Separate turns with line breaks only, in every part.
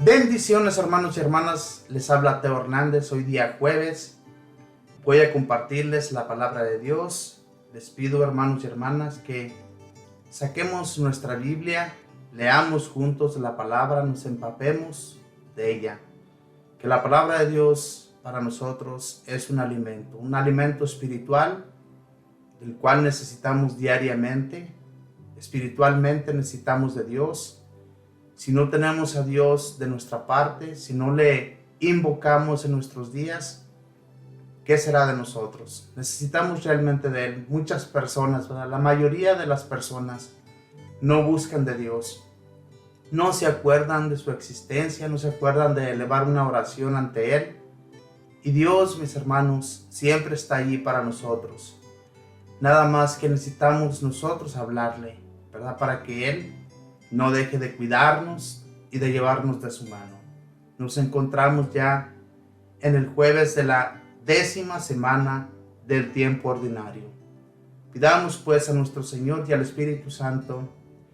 Bendiciones, hermanos y hermanas, les habla Teo Hernández. Hoy día jueves voy a compartirles la palabra de Dios. Les pido, hermanos y hermanas, que saquemos nuestra Biblia, leamos juntos la palabra, nos empapemos de ella. Que la palabra de Dios para nosotros es un alimento espiritual del cual necesitamos diariamente. Espiritualmente necesitamos de Dios. Si no tenemos a Dios de nuestra parte, si no le invocamos en nuestros días, ¿qué será de nosotros? Necesitamos realmente de Él. Muchas personas, ¿verdad? La mayoría de las personas no buscan de Dios. No se acuerdan de su existencia, no se acuerdan de elevar una oración ante Él. Y Dios, mis hermanos, siempre está allí para nosotros. Nada más que necesitamos nosotros hablarle, ¿verdad? Para que Él no deje de cuidarnos y de llevarnos de su mano. Nos encontramos ya en el jueves de la 10ª semana del tiempo ordinario. Pidamos pues a nuestro Señor y al Espíritu Santo.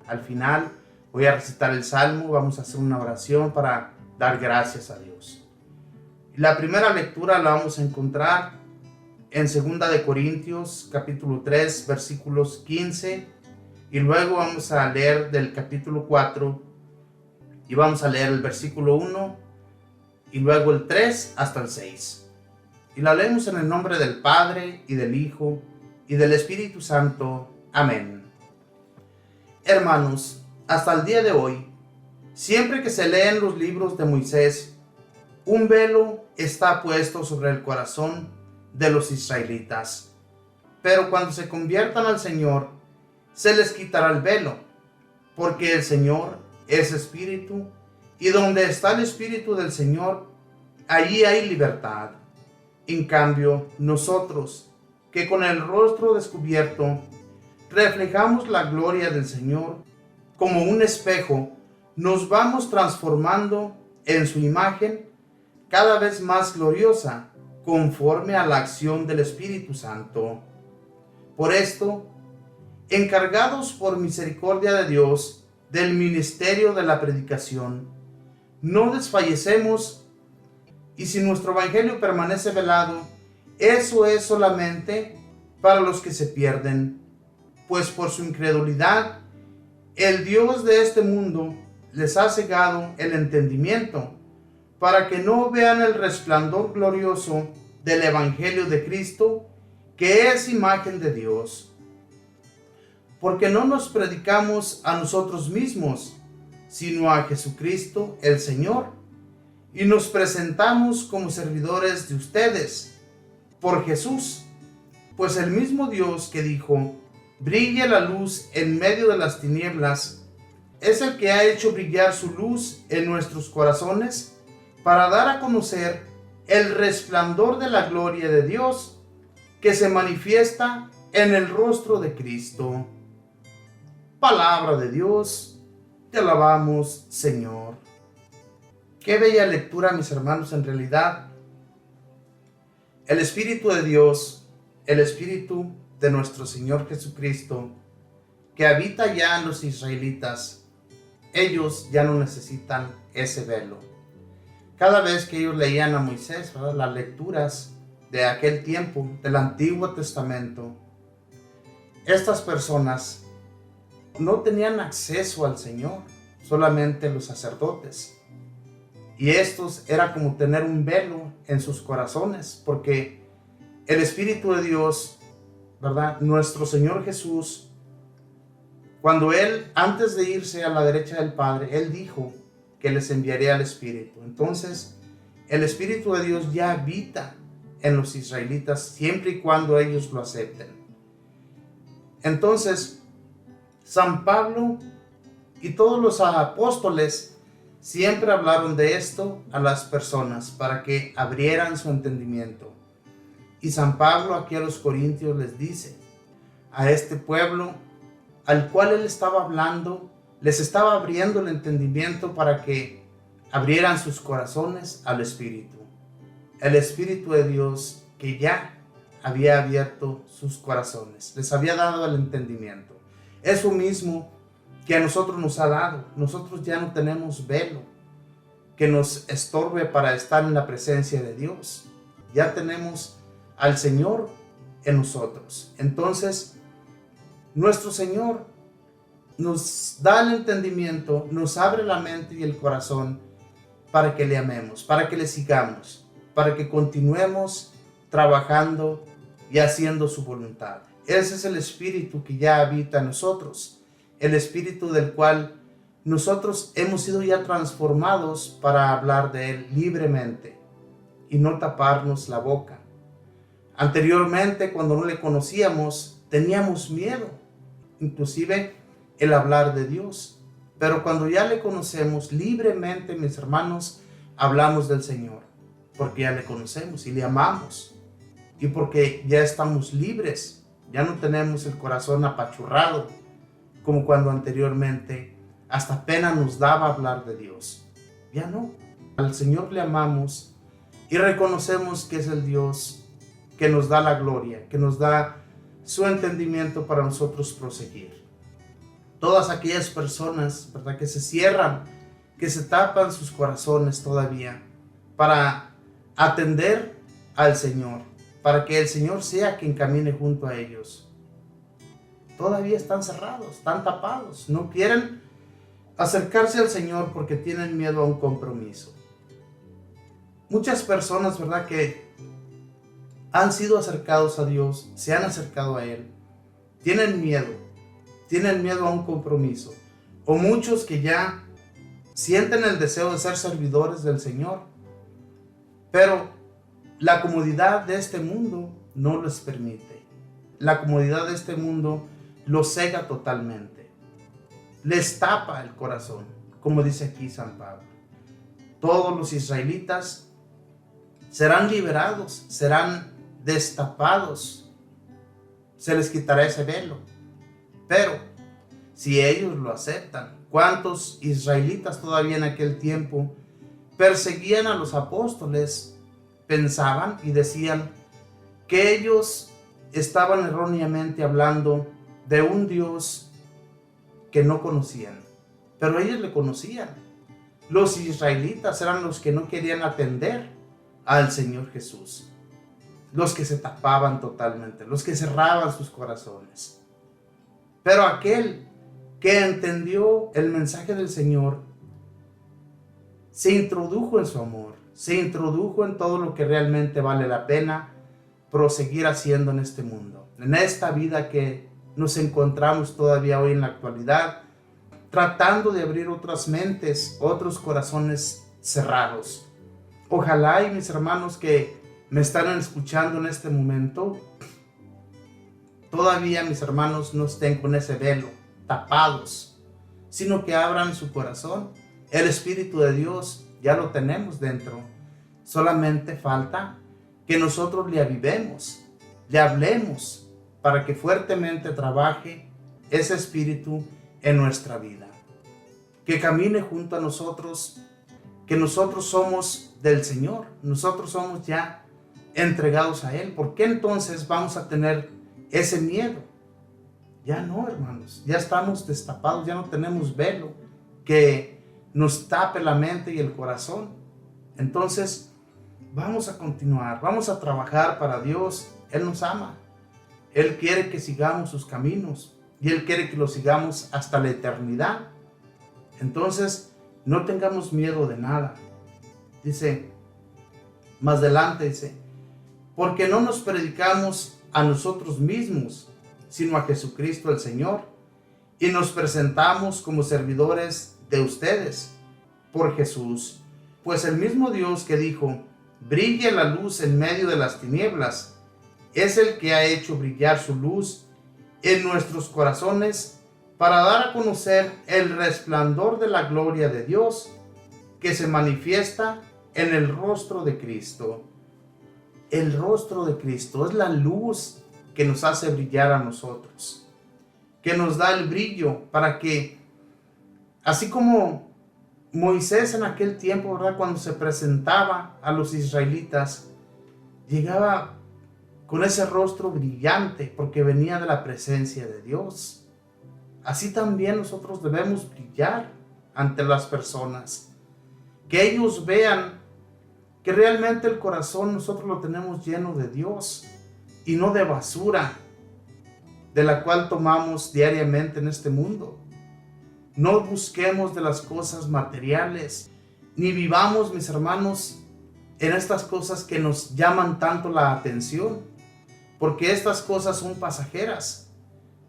Al final voy a recitar el Salmo, vamos a hacer una oración para dar gracias a Dios. La primera lectura la vamos a encontrar en 2 de Corintios capítulo 3 versículos 15. Y luego vamos a leer del capítulo 4 y vamos a leer el versículo 1 y luego el 3 hasta el 6. Y la leemos en el nombre del Padre y del Hijo y del Espíritu Santo. Amén. Hermanos, hasta el día de hoy, siempre que se leen los libros de Moisés, un velo está puesto sobre el corazón de los israelitas. Pero cuando se conviertan al Señor, se les quitará el velo, porque el Señor es Espíritu, y donde está el Espíritu del Señor, allí hay libertad. En cambio, nosotros, que con el rostro descubierto, reflejamos la gloria del Señor, como un espejo, nos vamos transformando en su imagen cada vez más gloriosa, conforme a la acción del Espíritu Santo. Por esto, encargados por misericordia de Dios del ministerio de la predicación, no desfallecemos, y si nuestro evangelio permanece velado, eso es solamente para los que se pierden, pues por su incredulidad el Dios de este mundo les ha cegado el entendimiento, para que no vean el resplandor glorioso del evangelio de Cristo, que es imagen de Dios. Porque no nos predicamos a nosotros mismos, sino a Jesucristo el Señor, y nos presentamos como servidores de ustedes, por Jesús, pues el mismo Dios que dijo, brille la luz en medio de las tinieblas, es el que ha hecho brillar su luz en nuestros corazones, para dar a conocer el resplandor de la gloria de Dios, que se manifiesta en el rostro de Cristo. Palabra de Dios, te alabamos, Señor. Qué bella lectura, mis hermanos, en realidad. El Espíritu de Dios, el Espíritu de nuestro Señor Jesucristo, que habita ya en los israelitas, ellos ya no necesitan ese velo. Cada vez que ellos leían a Moisés, ¿verdad?, las lecturas de aquel tiempo, del Antiguo Testamento, estas personas no tenían acceso al Señor, solamente los sacerdotes. Y estos era como tener un velo en sus corazones, porque el Espíritu de Dios, ¿verdad?, nuestro Señor Jesús, cuando Él, antes de irse a la derecha del Padre, Él dijo que les enviaría al Espíritu. Entonces, el Espíritu de Dios ya habita en los israelitas, siempre y cuando ellos lo acepten. Entonces, San Pablo y todos los apóstoles siempre hablaron de esto a las personas para que abrieran su entendimiento. Y San Pablo aquí a los Corintios les dice, a este pueblo al cual él estaba hablando, les estaba abriendo el entendimiento para que abrieran sus corazones al Espíritu. El Espíritu de Dios que ya había abierto sus corazones, les había dado el entendimiento. Eso mismo que a nosotros nos ha dado. Nosotros ya no tenemos velo. que nos estorbe para estar en la presencia de Dios. Ya tenemos al Señor en nosotros. Entonces, nuestro Señor nos da el entendimiento, nos abre la mente y el corazón para que le amemos, para que le sigamos, para que continuemos trabajando y haciendo su voluntad. Ese es el Espíritu que ya habita en nosotros, el Espíritu del cual nosotros hemos sido ya transformados para hablar de Él libremente y no taparnos la boca. Anteriormente, cuando no le conocíamos, teníamos miedo, inclusive el hablar de Dios. Pero cuando ya le conocemos libremente, mis hermanos, hablamos del Señor, porque ya le conocemos y le amamos, y porque ya estamos libres, ya no tenemos el corazón apachurrado, como cuando anteriormente hasta pena nos daba hablar de Dios. Ya no, al Señor le amamos y reconocemos que es el Dios que nos da la gloria, que nos da su entendimiento para nosotros proseguir. Todas aquellas personas, ¿verdad?, que se cierran, que se tapan sus corazones todavía para atender al Señor, para que el Señor sea quien camine junto a ellos. Todavía están cerrados, están tapados, no quieren acercarse al Señor porque tienen miedo a un compromiso. Muchas personas, ¿verdad?, que han sido acercados a Dios, se han acercado a Él, tienen miedo a un compromiso. O muchos que ya sienten el deseo de ser servidores del Señor, pero la comodidad de este mundo no les permite. La comodidad de este mundo los cega totalmente. Les tapa el corazón, como dice aquí San Pablo. Todos los israelitas serán liberados, serán destapados, se les quitará ese velo. Pero si ellos lo aceptan, ¿cuántos israelitas todavía en aquel tiempo perseguían a los apóstoles? Pensaban y decían que ellos estaban erróneamente hablando de un Dios que no conocían, pero ellos le conocían. Los israelitas eran los que no querían atender al Señor Jesús, los que se tapaban totalmente, los que cerraban sus corazones. Pero aquel que entendió el mensaje del Señor se introdujo en su amor, se introdujo en todo lo que realmente vale la pena proseguir haciendo en este mundo, en esta vida que nos encontramos todavía hoy en la actualidad, tratando de abrir otras mentes, otros corazones cerrados. Ojalá, y mis hermanos que me están escuchando en este momento, todavía mis hermanos no estén con ese velo, tapados, sino que abran su corazón. El Espíritu de Dios ya lo tenemos dentro. Solamente falta que nosotros le avivemos, le hablemos, para que fuertemente trabaje ese Espíritu en nuestra vida. Que camine junto a nosotros, que nosotros somos del Señor, nosotros somos ya entregados a Él. ¿Por qué entonces vamos a tener ese miedo? Ya no, hermanos, ya estamos destapados, ya no tenemos velo que nos tape la mente y el corazón. Entonces vamos a continuar, vamos a trabajar para Dios. Él nos ama, Él quiere que sigamos sus caminos y Él quiere que los sigamos hasta la eternidad. Entonces no tengamos miedo de nada. Dice más adelante, dice, porque no nos predicamos a nosotros mismos, sino a Jesucristo el Señor, y nos presentamos como servidores de ustedes por Jesús. Pues el mismo Dios que dijo, brille la luz en medio de las tinieblas, es el que ha hecho brillar su luz en nuestros corazones para dar a conocer el resplandor de la gloria de Dios que se manifiesta en el rostro de Cristo. El rostro de Cristo es la luz que nos hace brillar a nosotros, que nos da el brillo para que, así como Moisés en aquel tiempo, ¿verdad?, cuando se presentaba a los israelitas, llegaba con ese rostro brillante porque venía de la presencia de Dios. Así también nosotros debemos brillar ante las personas, que ellos vean que realmente el corazón nosotros lo tenemos lleno de Dios y no de basura de la cual tomamos diariamente en este mundo. No busquemos de las cosas materiales, ni vivamos, mis hermanos, en estas cosas que nos llaman tanto la atención, porque estas cosas son pasajeras.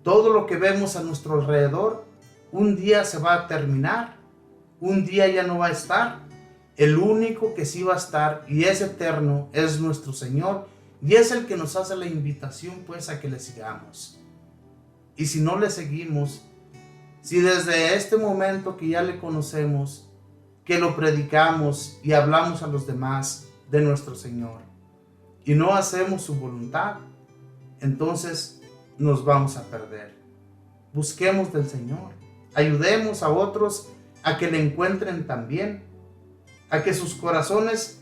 Todo lo que vemos a nuestro alrededor, un día se va a terminar, un día ya no va a estar. El único que sí va a estar y es eterno es nuestro Señor, y es el que nos hace la invitación pues a que le sigamos. Y si no le seguimos, si desde este momento que ya le conocemos, que lo predicamos y hablamos a los demás de nuestro Señor y no hacemos su voluntad, entonces nos vamos a perder. Busquemos del Señor, ayudemos a otros a que le encuentren también, a que sus corazones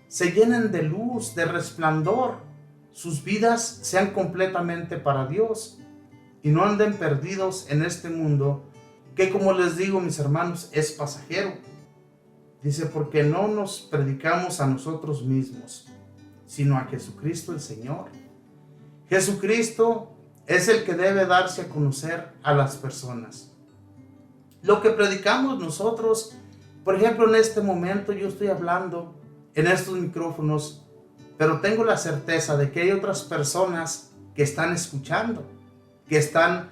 se llenen de luz, de resplandor, sus vidas sean completamente para Dios y no anden perdidos en este mundo que, como les digo, mis hermanos, es pasajero. Dice, porque no nos predicamos a nosotros mismos, sino a Jesucristo el Señor. Jesucristo es el que debe darse a conocer a las personas. Lo que predicamos nosotros, por ejemplo, en este momento yo estoy hablando en estos micrófonos, pero tengo la certeza de que hay otras personas que están escuchando, que están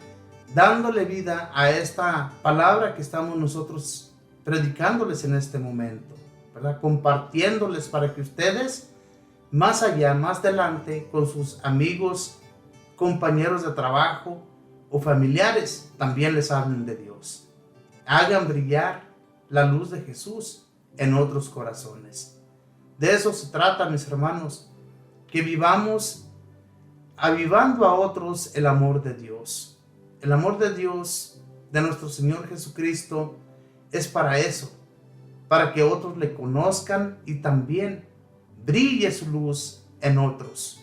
dándole vida a esta palabra que estamos nosotros predicándoles en este momento, ¿verdad? Compartiéndoles para que ustedes, más allá, más adelante, con sus amigos, compañeros de trabajo o familiares, también les hablen de Dios. Hagan brillar la luz de Jesús en otros corazones. De eso se trata, mis hermanos, que vivamos avivando a otros el amor de Dios. El amor de Dios, de nuestro Señor Jesucristo, es para eso, para que otros le conozcan y también brille su luz en otros.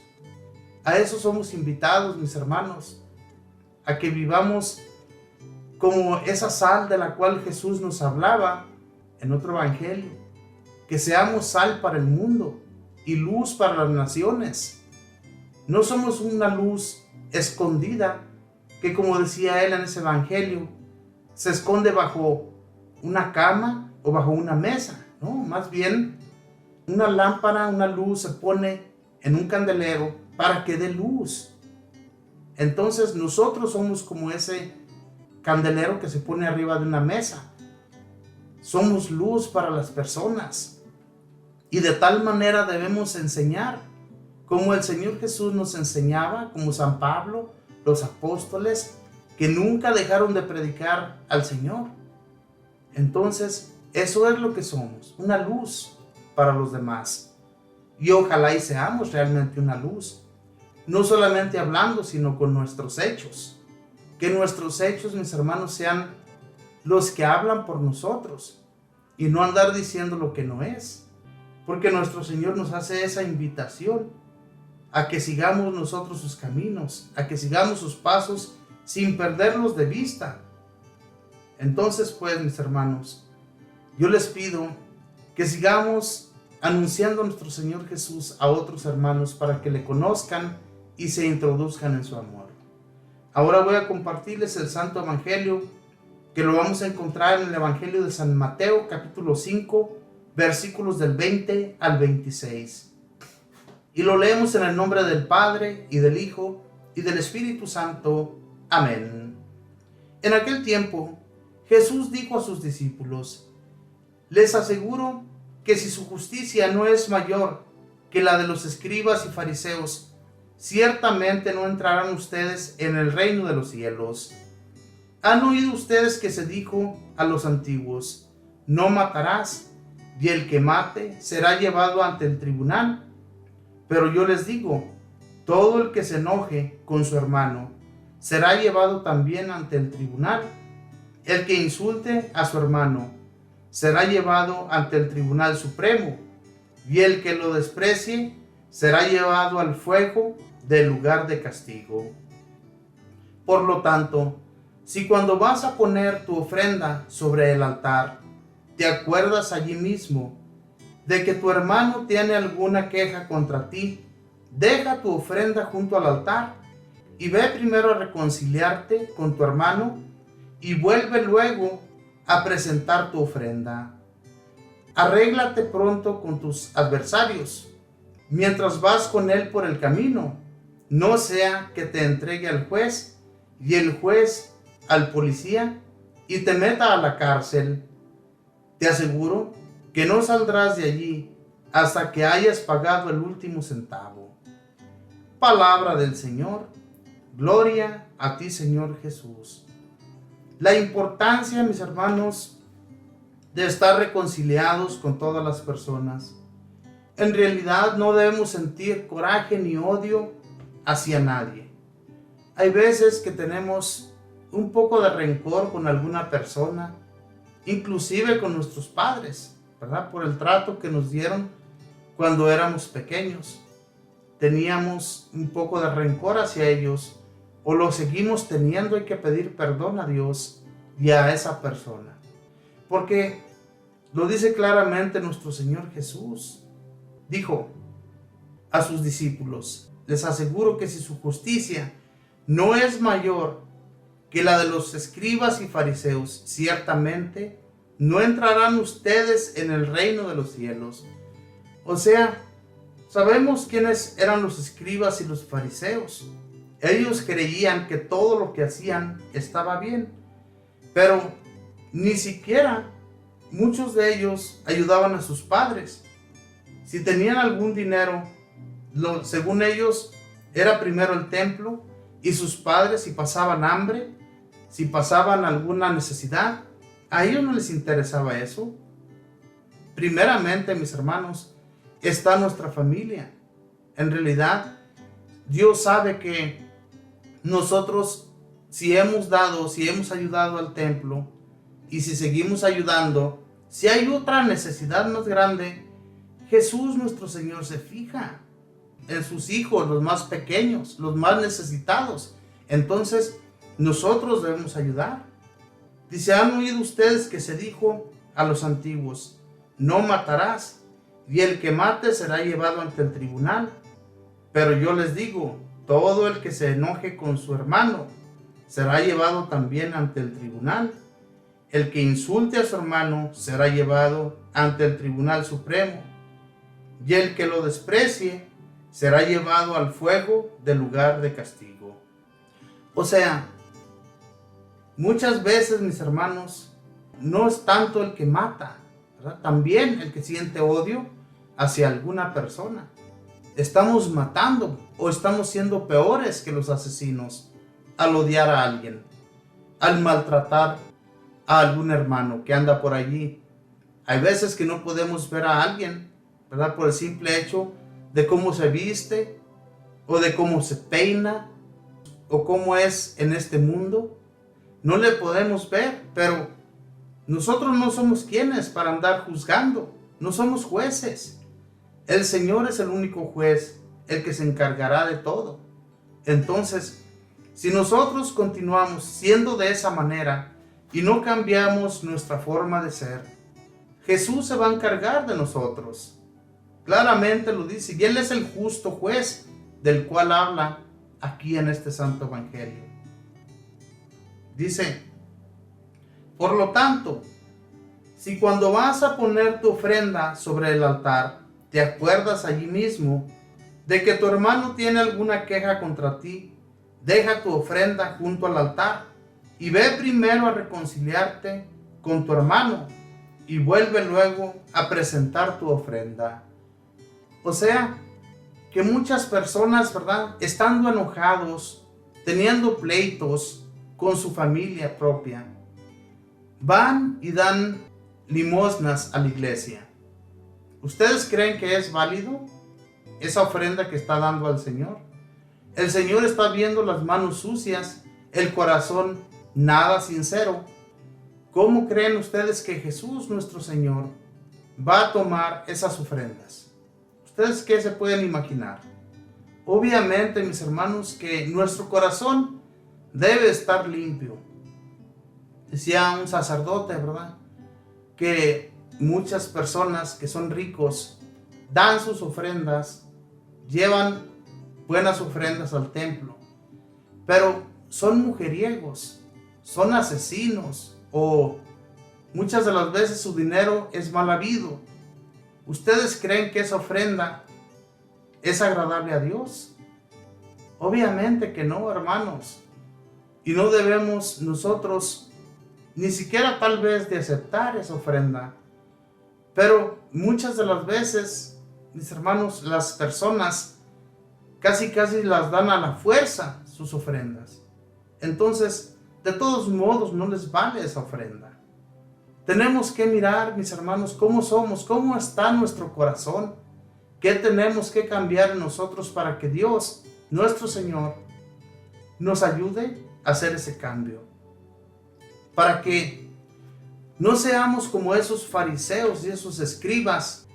A eso somos invitados, mis hermanos, a que vivamos como esa sal de la cual Jesús nos hablaba en otro evangelio, que seamos sal para el mundo y luz para las naciones. No somos una luz escondida que, como decía él en ese evangelio, se esconde bajo una cama o bajo una mesa, ¿no? Más bien, una lámpara, una luz se pone en un candelero para que dé luz. Entonces nosotros somos como ese candelero que se pone arriba de una mesa. Somos luz para las personas y de tal manera debemos enseñar como el Señor Jesús nos enseñaba, como San Pablo, los apóstoles, que nunca dejaron de predicar al Señor. Entonces, eso es lo que somos, una luz para los demás. Y ojalá y seamos realmente una luz, no solamente hablando, sino con nuestros hechos. Que nuestros hechos, mis hermanos, sean los que hablan por nosotros y no andar diciendo lo que no es. Porque nuestro Señor nos hace esa invitación a que sigamos nosotros sus caminos, a que sigamos sus pasos sin perderlos de vista. Entonces, pues, mis hermanos, yo les pido que sigamos anunciando a nuestro Señor Jesús a otros hermanos para que le conozcan y se introduzcan en su amor. Ahora voy a compartirles el Santo Evangelio, que lo vamos a encontrar en el Evangelio de San Mateo, capítulo 5, versículos del 20 al 26. Y lo leemos en el nombre del Padre, y del Hijo, y del Espíritu Santo. Amén. En aquel tiempo, Jesús dijo a sus discípulos: les aseguro que si su justicia no es mayor que la de los escribas y fariseos, ciertamente no entrarán ustedes en el reino de los cielos. ¿Han oído ustedes que se dijo a los antiguos: no matarás, y el que mate será llevado ante el tribunal? Pero yo les digo, todo el que se enoje con su hermano será llevado también ante el tribunal. El que insulte a su hermano será llevado ante el tribunal supremo, y el que lo desprecie será llevado al fuego del lugar de castigo. Por lo tanto, si cuando vas a poner tu ofrenda sobre el altar, te acuerdas allí mismo de que tu hermano tiene alguna queja contra ti, deja tu ofrenda junto al altar y ve primero a reconciliarte con tu hermano y vuelve luego a presentar tu ofrenda. Arréglate pronto con tus adversarios mientras vas con él por el camino, no sea que te entregue al juez y el juez al policía y te meta a la cárcel. Te aseguro que no saldrás de allí hasta que hayas pagado el último centavo. Palabra del Señor. Gloria a ti, Señor Jesús. La importancia, mis hermanos, de estar reconciliados con todas las personas. En realidad no debemos sentir coraje ni odio hacia nadie. Hay veces que tenemos un poco de rencor con alguna persona, inclusive con nuestros padres, ¿verdad? Por el trato que nos dieron cuando éramos pequeños. Teníamos un poco de rencor hacia ellos, o lo seguimos teniendo. Hay que pedir perdón a Dios y a esa persona, porque lo dice claramente nuestro Señor Jesús. Dijo a sus discípulos: les aseguro que si su justicia no es mayor que la de los escribas y fariseos, ciertamente no entrarán ustedes en el reino de los cielos. O sea, sabemos quiénes eran los escribas y los fariseos. Ellos creían que todo lo que hacían estaba bien, pero ni siquiera muchos de ellos ayudaban a sus padres. Si tenían algún dinero, según ellos, era primero el templo y sus padres. Si pasaban hambre, si pasaban alguna necesidad, a ellos no les interesaba eso. Primeramente, mis hermanos, está nuestra familia. En realidad, Dios sabe que nosotros, si hemos dado, si hemos ayudado al templo y si seguimos ayudando, si hay otra necesidad más grande, Jesús nuestro Señor se fija en sus hijos, los más pequeños, los más necesitados. Entonces, nosotros debemos ayudar. Dice: han oído ustedes que se dijo a los antiguos: no matarás, y el que mate será llevado ante el tribunal. Pero yo les digo, todo el que se enoje con su hermano será llevado también ante el tribunal. El que insulte a su hermano será llevado ante el tribunal supremo. Y el que lo desprecie será llevado al fuego del lugar de castigo. O sea, muchas veces, mis hermanos, no es tanto el que mata, ¿verdad? También el que siente odio hacia alguna persona. Estamos matando o estamos siendo peores que los asesinos al odiar a alguien, al maltratar a algún hermano que anda por allí. Hay veces que no podemos ver a alguien, ¿verdad? Por el simple hecho de cómo se viste, o de cómo se peina, o cómo es en este mundo. No le podemos ver, pero nosotros no somos quienes para andar juzgando. No somos jueces. El Señor es el único juez, el que se encargará de todo. Entonces, si nosotros continuamos siendo de esa manera y no cambiamos nuestra forma de ser, Jesús se va a encargar de nosotros. Claramente lo dice, y Él es el justo juez del cual habla aquí en este santo evangelio. Dice: por lo tanto, si cuando vas a poner tu ofrenda sobre el altar, te acuerdas allí mismo de que tu hermano tiene alguna queja contra ti, deja tu ofrenda junto al altar y ve primero a reconciliarte con tu hermano y vuelve luego a presentar tu ofrenda. O sea, que muchas personas, ¿verdad?, estando enojados, teniendo pleitos con su familia propia, van y dan limosnas a la iglesia. ¿Ustedes creen que es válido esa ofrenda que está dando al Señor? El Señor está viendo las manos sucias, el corazón nada sincero. ¿Cómo creen ustedes que Jesús, nuestro Señor, va a tomar esas ofrendas? ¿Ustedes qué se pueden imaginar? Obviamente, mis hermanos, que nuestro corazón debe estar limpio. Decía un sacerdote, ¿verdad?, que muchas personas que son ricos dan sus ofrendas, llevan buenas ofrendas al templo, pero son mujeriegos, son asesinos o muchas de las veces su dinero es mal habido. ¿Ustedes creen que esa ofrenda es agradable a Dios? Obviamente que no, hermanos. Y no debemos nosotros ni siquiera tal vez de aceptar esa ofrenda. Pero muchas de las veces, mis hermanos, las personas casi las dan a la fuerza sus ofrendas. Entonces, de todos modos, no les vale esa ofrenda. Tenemos que mirar, mis hermanos, cómo somos, cómo está nuestro corazón, qué tenemos que cambiar en nosotros para que Dios, nuestro Señor, nos ayude a hacer ese cambio. Para que no seamos como esos fariseos y esos escribas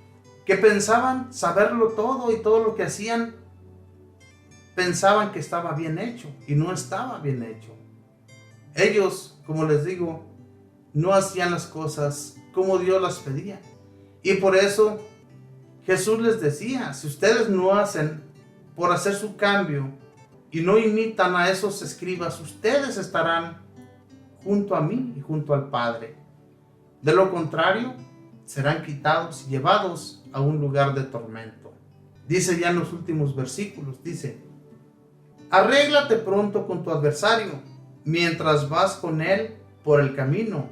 que pensaban saberlo todo y todo lo que hacían pensaban que estaba bien hecho y no estaba bien hecho. Ellos, como les digo, no hacían las cosas como Dios las pedía. Y por eso Jesús les decía, si ustedes no hacen por hacer su cambio y no imitan a esos escribas, ustedes estarán junto a mí y junto al Padre. De lo contrario, serán quitados y llevados a un lugar de tormento. Dice ya en los últimos versículos, dice, arréglate pronto con tu adversario, mientras vas con él por el camino.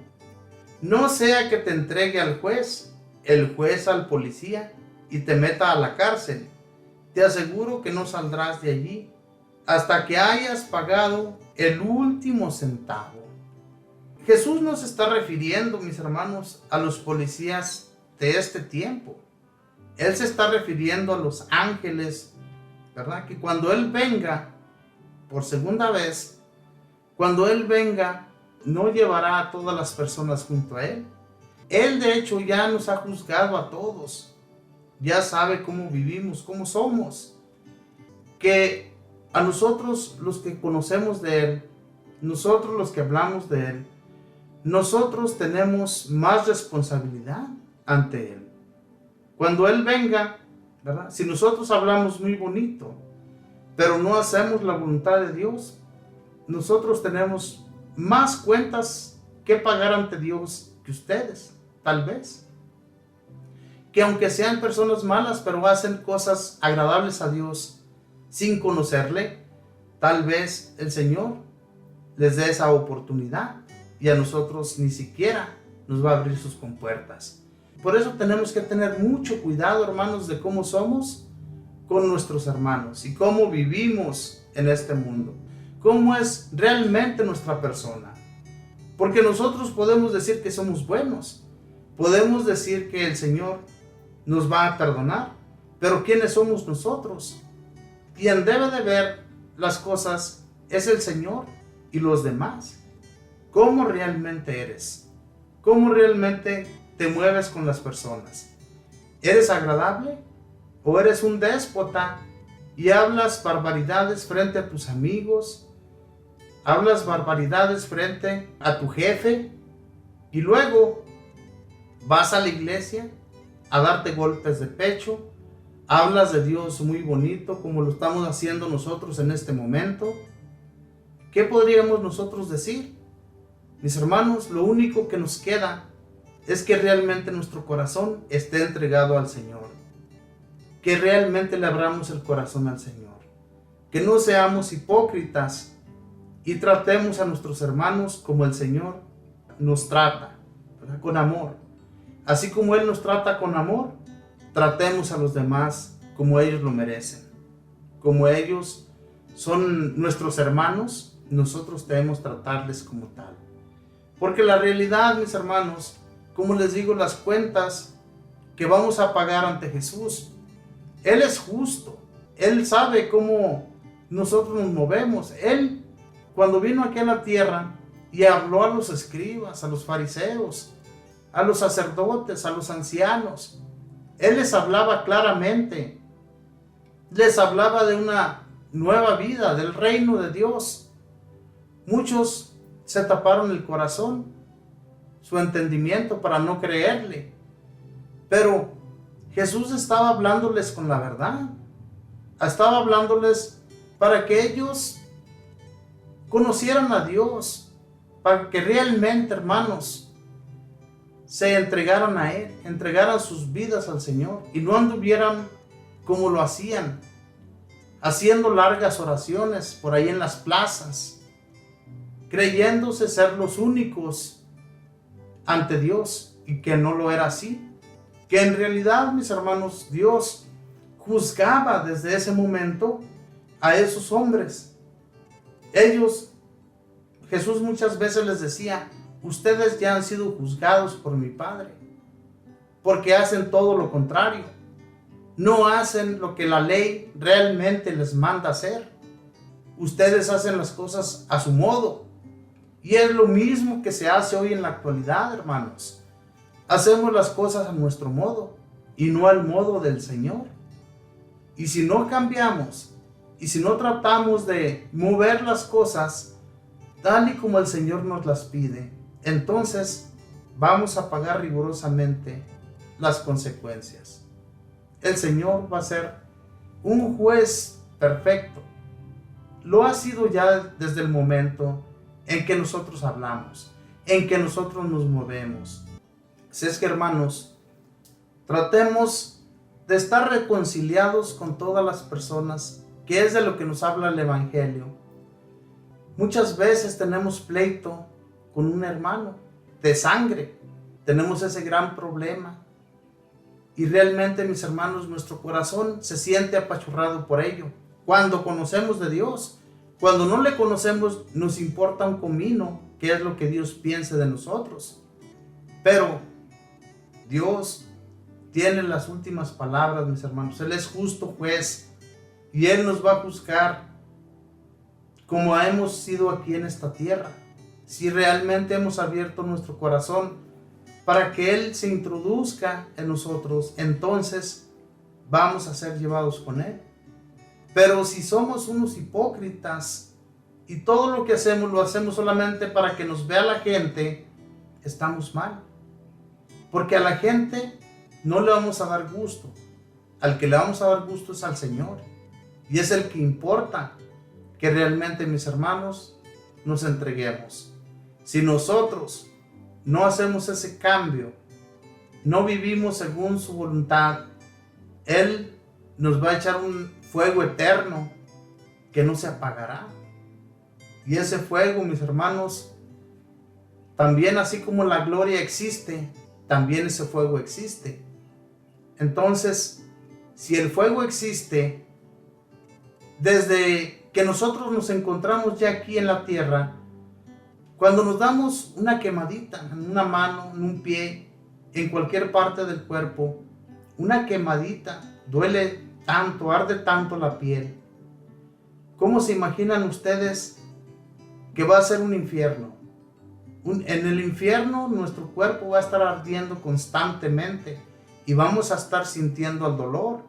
No sea que te entregue al juez, el juez al policía, y te meta a la cárcel. Te aseguro que no saldrás de allí hasta que hayas pagado el último centavo. Jesús nos está refiriendo, mis hermanos, a los policías de este tiempo. Él se está refiriendo a los ángeles, ¿verdad? Que cuando Él venga por segunda vez, cuando Él venga, no llevará a todas las personas junto a Él. Él de hecho ya nos ha juzgado a todos. Ya sabe cómo vivimos, cómo somos. Que a nosotros los que conocemos de Él, nosotros los que hablamos de Él, nosotros tenemos más responsabilidad ante Él. Cuando Él venga, ¿verdad? Si nosotros hablamos muy bonito, pero no hacemos la voluntad de Dios, nosotros tenemos más cuentas que pagar ante Dios que ustedes, tal vez. Que aunque sean personas malas, pero hacen cosas agradables a Dios sin conocerle, tal vez el Señor les dé esa oportunidad y a nosotros ni siquiera nos va a abrir sus compuertas. Por eso tenemos que tener mucho cuidado, hermanos, de cómo somos con nuestros hermanos y cómo vivimos en este mundo. Cómo es realmente nuestra persona. Porque nosotros podemos decir que somos buenos. Podemos decir que el Señor nos va a perdonar. Pero ¿quiénes somos nosotros? Quien debe de ver las cosas es el Señor y los demás. ¿Cómo realmente eres? ¿Cómo realmente te mueves con las personas? ¿Eres agradable? ¿O eres un déspota y hablas barbaridades frente a tus amigos? ¿Hablas barbaridades frente a tu jefe? Y luego vas a la iglesia a darte golpes de pecho. Hablas de Dios muy bonito como lo estamos haciendo nosotros en este momento. ¿Qué podríamos nosotros decir? Mis hermanos, lo único que nos queda es que realmente nuestro corazón esté entregado al Señor. Que realmente le abramos el corazón al Señor. Que no seamos hipócritas y tratemos a nuestros hermanos como el Señor nos trata, ¿verdad? Con amor. Así como Él nos trata con amor, tratemos a los demás como ellos lo merecen. Como ellos son nuestros hermanos, nosotros debemos tratarles como tal. Porque la realidad, mis hermanos, como les digo, las cuentas que vamos a pagar ante Jesús, Él es justo. Él sabe cómo nosotros nos movemos. Él, cuando vino aquí a la tierra y habló a los escribas, a los fariseos, a los sacerdotes, a los ancianos, Él les hablaba claramente. Les hablaba de una nueva vida, del reino de Dios. Muchos se taparon el corazón su entendimiento para no creerle. Pero Jesús estaba hablándoles con la verdad. Estaba hablándoles para que ellos conocieran a Dios, para que realmente, hermanos, se entregaran a Él, entregaran sus vidas al Señor y no anduvieran como lo hacían, haciendo largas oraciones por ahí en las plazas, creyéndose ser los únicos ante Dios, y que no lo era así. Que en realidad, mis hermanos, Dios juzgaba desde ese momento a esos hombres. Jesús muchas veces les decía: ustedes ya han sido juzgados por mi Padre, porque hacen todo lo contrario. No hacen lo que la ley realmente les manda hacer. Ustedes hacen las cosas a su modo. Y es lo mismo que se hace hoy en la actualidad, hermanos. Hacemos las cosas a nuestro modo y no al modo del Señor. Y si no cambiamos y si no tratamos de mover las cosas tal y como el Señor nos las pide, entonces vamos a pagar rigurosamente las consecuencias. El Señor va a ser un juez perfecto. Lo ha sido ya desde el momento en que nosotros hablamos, en que nosotros nos movemos. Así es que, hermanos, tratemos de estar reconciliados con todas las personas, que es de lo que nos habla el Evangelio. Muchas veces tenemos pleito con un hermano de sangre, tenemos ese gran problema. Y realmente, mis hermanos, nuestro corazón se siente apachurrado por ello. Cuando conocemos de Dios, cuando no le conocemos, nos importa un comino qué es lo que Dios piense de nosotros. Pero Dios tiene las últimas palabras, mis hermanos. Él es justo juez y Él nos va a juzgar como hemos sido aquí en esta tierra. Si realmente hemos abierto nuestro corazón para que Él se introduzca en nosotros, entonces vamos a ser llevados con Él. Pero si somos unos hipócritas y todo lo que hacemos lo hacemos solamente para que nos vea la gente, estamos mal. Porque a la gente no le vamos a dar gusto. Al que le vamos a dar gusto es al Señor. Y es el que importa que realmente, mis hermanos, nos entreguemos. Si nosotros no hacemos ese cambio, no vivimos según su voluntad, Él nos va a echar un fuego eterno que no se apagará. Y ese fuego, mis hermanos, también así como la gloria existe, también ese fuego existe. Entonces, si el fuego existe, desde que nosotros nos encontramos ya aquí en la tierra, cuando nos damos una quemadita en una mano, en un pie, en cualquier parte del cuerpo, una quemadita duele tanto, arde tanto la piel. ¿Cómo se imaginan ustedes que va a ser un infierno? En el infierno nuestro cuerpo va a estar ardiendo constantemente y vamos a estar sintiendo el dolor.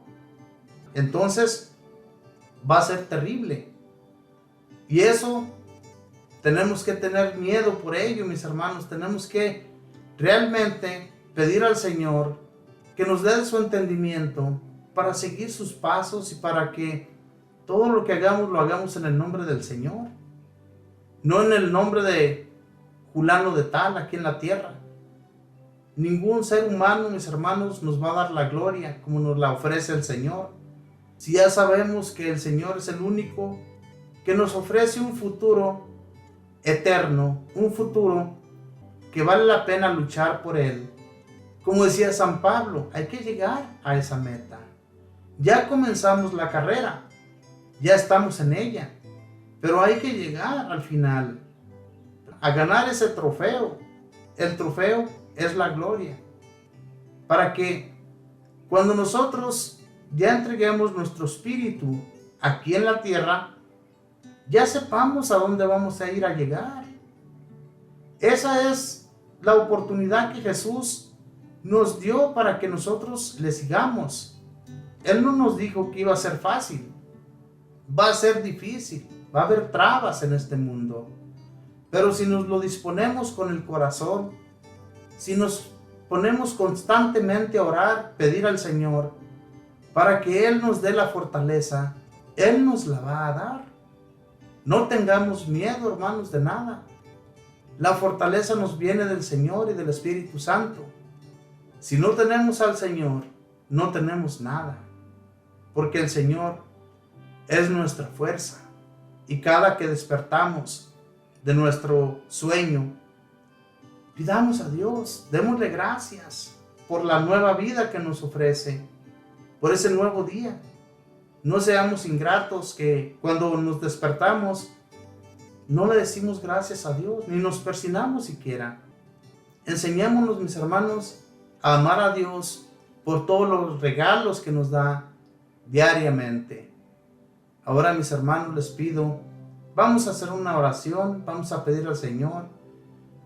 Entonces va a ser terrible. Y eso tenemos que tener miedo por ello, mis hermanos. Tenemos que realmente pedir al Señor que nos dé su entendimiento para seguir sus pasos y para que todo lo que hagamos lo hagamos en el nombre del Señor, no en el nombre de fulano de tal aquí en la tierra. Ningún ser humano, mis hermanos, nos va a dar la gloria como nos la ofrece el Señor. Si ya sabemos que el Señor es el único que nos ofrece un futuro eterno, un futuro que vale la pena luchar por él. Como decía San Pablo, hay que llegar a esa meta. Ya comenzamos la carrera, ya estamos en ella, pero hay que llegar al final, a ganar ese trofeo. El trofeo es la gloria, para que cuando nosotros ya entreguemos nuestro espíritu aquí en la tierra, ya sepamos a dónde vamos a ir a llegar. Esa es la oportunidad que Jesús nos dio para que nosotros le sigamos. Él no nos dijo que iba a ser fácil, va a ser difícil, va a haber trabas en este mundo. Pero si nos lo disponemos con el corazón si nos ponemos constantemente a orar, pedir al Señor para que Él nos dé la fortaleza, Él nos la va a dar. No tengamos miedo, hermanos, de nada. La fortaleza nos viene del Señor y del Espíritu Santo. Si no tenemos al Señor, no tenemos nada, porque el Señor es nuestra fuerza. Y cada que despertamos de nuestro sueño, pidamos a Dios, démosle gracias por la nueva vida que nos ofrece, por ese nuevo día. No seamos ingratos que cuando nos despertamos no le decimos gracias a Dios, ni nos persignamos siquiera. Enseñémonos, mis hermanos, a amar a Dios por todos los regalos que nos da diariamente. Ahora, mis hermanos, les pido, vamos a hacer una oración, vamos a pedir al Señor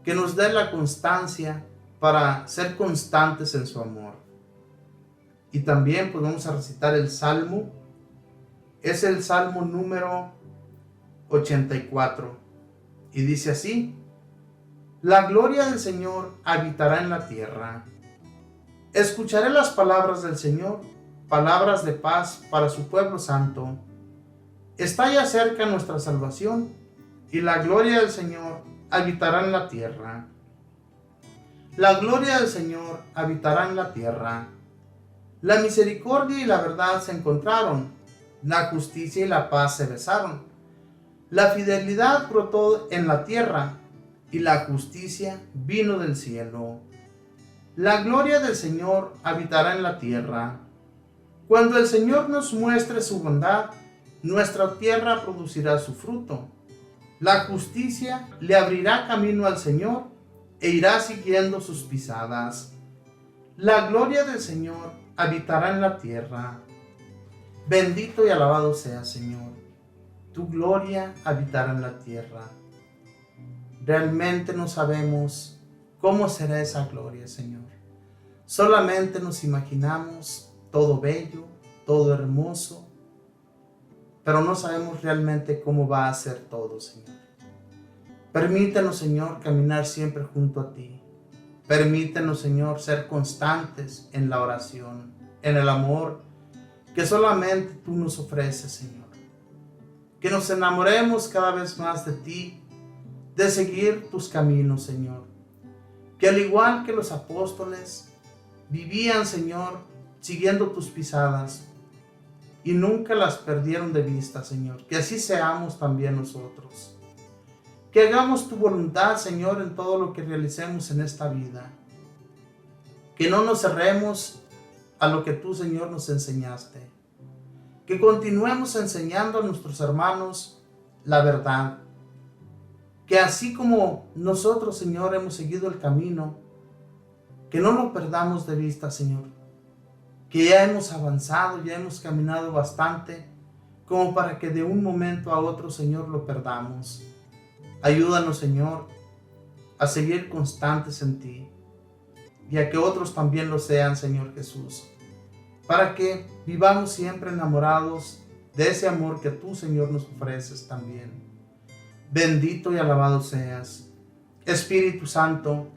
que nos dé la constancia para ser constantes en su amor. Y también pues vamos a recitar el Salmo. Es el Salmo número 84. Y dice así: la gloria del Señor habitará en la tierra. Escucharé las palabras del Señor, palabras de paz para su pueblo santo. Está ya cerca nuestra salvación, y la gloria del Señor habitará en la tierra. La gloria del Señor habitará en la tierra. La misericordia y la verdad se encontraron, la justicia y la paz se besaron. La fidelidad brotó en la tierra, y la justicia vino del cielo. La gloria del Señor habitará en la tierra. Cuando el Señor nos muestre su bondad, nuestra tierra producirá su fruto. La justicia le abrirá camino al Señor e irá siguiendo sus pisadas. La gloria del Señor habitará en la tierra. Bendito y alabado sea, Señor. Tu gloria habitará en la tierra. Realmente no sabemos cómo será esa gloria, Señor. Solamente nos imaginamos todo bello, todo hermoso, pero no sabemos realmente cómo va a ser todo, Señor. Permítenos, Señor, caminar siempre junto a ti. Permítenos, Señor, ser constantes en la oración, en el amor que solamente tú nos ofreces, Señor. Que nos enamoremos cada vez más de ti, de seguir tus caminos, Señor. Que al igual que los apóstoles vivían, Señor, siguiendo tus pisadas y nunca las perdieron de vista, Señor. Que así seamos también nosotros. Que hagamos tu voluntad, Señor, en todo lo que realicemos en esta vida. Que no nos cerremos a lo que tú, Señor, nos enseñaste. Que continuemos enseñando a nuestros hermanos la verdad. Que así como nosotros, Señor, hemos seguido el camino, que no lo perdamos de vista, Señor. Que ya hemos avanzado, ya hemos caminado bastante, como para que de un momento a otro, Señor, lo perdamos. Ayúdanos, Señor, a seguir constantes en ti y a que otros también lo sean, Señor Jesús, para que vivamos siempre enamorados de ese amor que tú, Señor, nos ofreces también. Bendito y alabado seas. Espíritu Santo,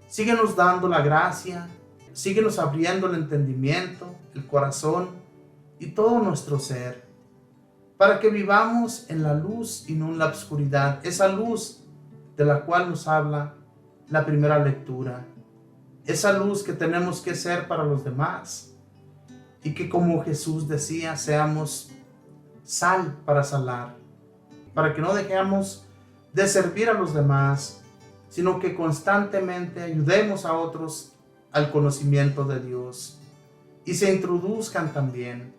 síguenos dando la gracia, síguenos abriendo el entendimiento, el corazón y todo nuestro ser, para que vivamos en la luz y no en la oscuridad, esa luz de la cual nos habla la primera lectura, esa luz que tenemos que ser para los demás, y que, como Jesús decía, seamos sal para salar, para que no dejemos de servir a los demás, sino que constantemente ayudemos a otros al conocimiento de Dios y se introduzcan también.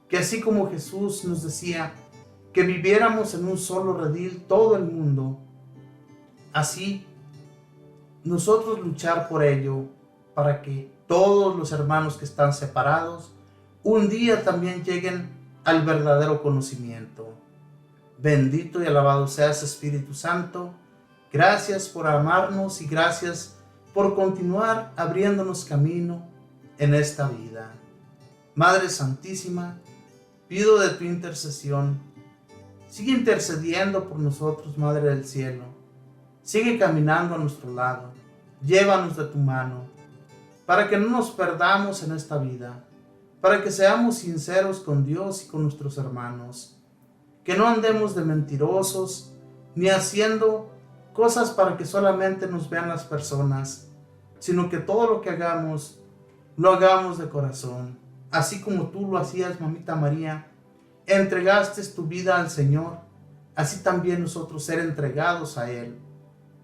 Que así como Jesús nos decía que viviéramos en un solo redil todo el mundo, así nosotros luchar por ello, para que todos los hermanos que están separados un día también lleguen al verdadero conocimiento. Bendito y alabado seas, Espíritu Santo. Gracias por amarnos y gracias por continuar abriéndonos camino en esta vida. Madre Santísima, pido de tu intercesión. Sigue intercediendo por nosotros, Madre del Cielo. Sigue caminando a nuestro lado. llévanos de tu mano, para que no nos perdamos en esta vida, para que seamos sinceros con Dios y con nuestros hermanos, que no andemos de mentirosos, ni haciendo cosas para que solamente nos vean las personas, sino que todo lo que hagamos, lo hagamos de corazón, así como tú lo hacías, mamita María, entregaste tu vida al Señor, así también nosotros ser entregados a Él,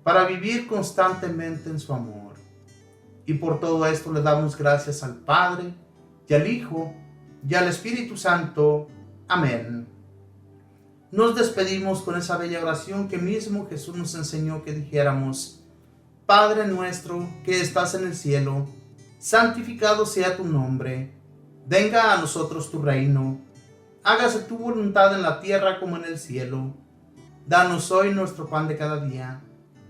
para vivir constantemente en su amor. Y por todo esto le damos gracias al Padre, y al Hijo, y al Espíritu Santo. Amén. Nos despedimos con esa bella oración que mismo Jesús nos enseñó que dijéramos: Padre nuestro que estás en el cielo, santificado sea tu nombre. Venga a nosotros tu reino. Hágase tu voluntad en la tierra como en el cielo. Danos hoy nuestro pan de cada día.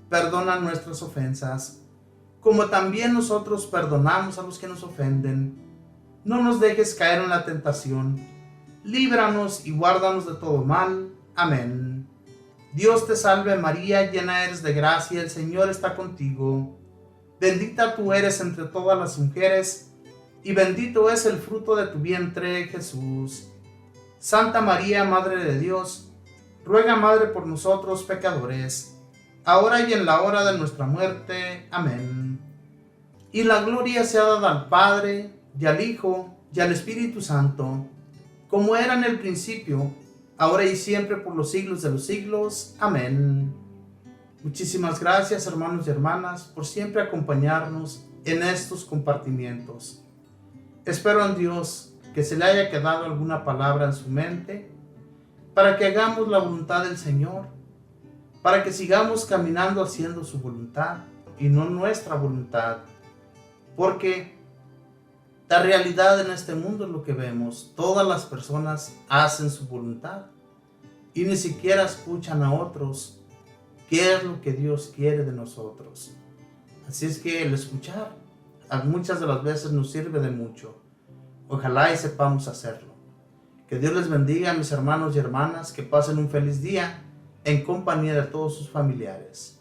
Perdona nuestras ofensas, como también nosotros perdonamos a los que nos ofenden. No nos dejes caer en la tentación. Líbranos y guárdanos de todo mal. Amén. Dios te salve María, llena eres de gracia, el Señor está contigo. Bendita tú eres entre todas las mujeres, y bendito es el fruto de tu vientre, Jesús. Santa María, Madre de Dios, ruega, Madre, por nosotros pecadores, ahora y en la hora de nuestra muerte. Amén. Y la gloria sea dada al Padre, y al Hijo, y al Espíritu Santo, como era en el principio, ahora y siempre, por los siglos de los siglos. Amén. Muchísimas gracias, hermanos y hermanas, por siempre acompañarnos en estos compartimientos. Espero en Dios que se le haya quedado alguna palabra en su mente, para que hagamos la voluntad del Señor, para que sigamos caminando haciendo su voluntad y no nuestra voluntad, porque la realidad en este mundo es lo que vemos. Todas las personas hacen su voluntad y ni siquiera escuchan a otros qué es lo que Dios quiere de nosotros. Así es que el escuchar muchas de las veces nos sirve de mucho. Ojalá y sepamos hacerlo. Que Dios les bendiga, mis hermanos y hermanas, que pasen un feliz día en compañía de todos sus familiares.